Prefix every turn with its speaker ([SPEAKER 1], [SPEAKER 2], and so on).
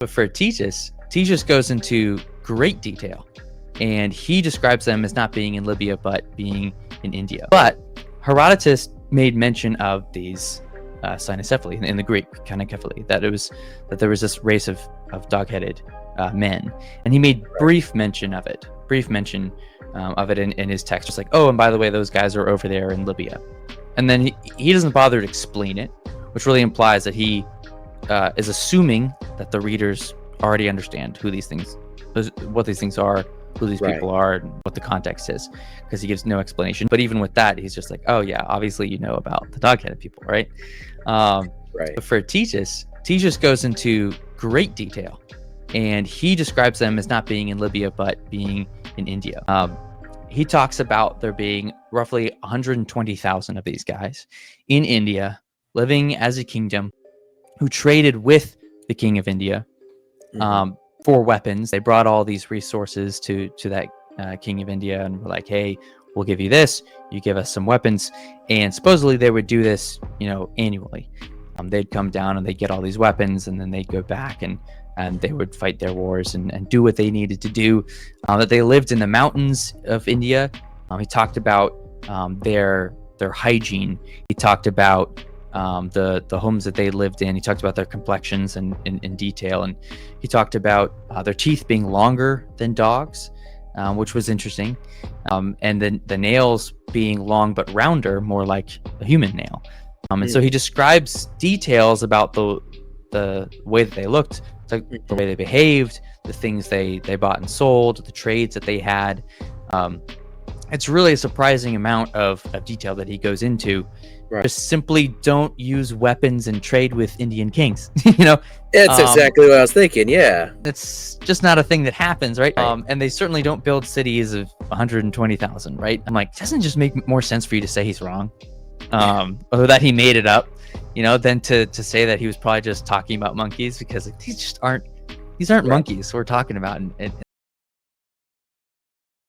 [SPEAKER 1] But for Ctesias goes into great detail, and he describes them as not being in Libya, but being in India. But Herodotus made mention of these cynocephaly in the Greek, kynocephaly, that there was this race of dog-headed men, and he made brief mention of it in his text, just like, oh, and by the way, those guys are over there in Libya. And then he doesn't bother to explain it, which really implies that he is assuming that the readers already understand what these things are, who these people are, and what the context is, because he gives no explanation. But even with that, he's just like, oh yeah, obviously you know about the dog-headed people, right? But for Ctesias goes into great detail, and he describes them as not being in Libya, but being in India. He talks about there being roughly 120,000 of these guys in India, living as a kingdom, who traded with the king of India for weapons. They brought all these resources to that king of India and were like, hey, we'll give you this, you give us some weapons. And supposedly they would do this, annually. They'd come down and they'd get all these weapons, and then they'd go back and they would fight their wars and do what they needed to do. That they lived in the mountains of India. He talked about their hygiene. He talked about the homes that they lived in. He talked about their complexions in detail, and he talked about their teeth being longer than dogs, which was interesting, and then the nails being long but rounder, more like a human nail. And so he describes details about the way that they looked, the way they behaved, the things they bought and sold, the trades that they had. It's really a surprising amount of detail that he goes into. Just simply don't use weapons and trade with Indian kings.
[SPEAKER 2] It's exactly what I was thinking. Yeah,
[SPEAKER 1] it's just not a thing that happens, right? And they certainly don't build cities of 120,000, right? I'm like, doesn't it just make more sense for you to say he's wrong, or that he made it up, than to say that he was probably just talking about monkeys, because these aren't monkeys we're talking about, and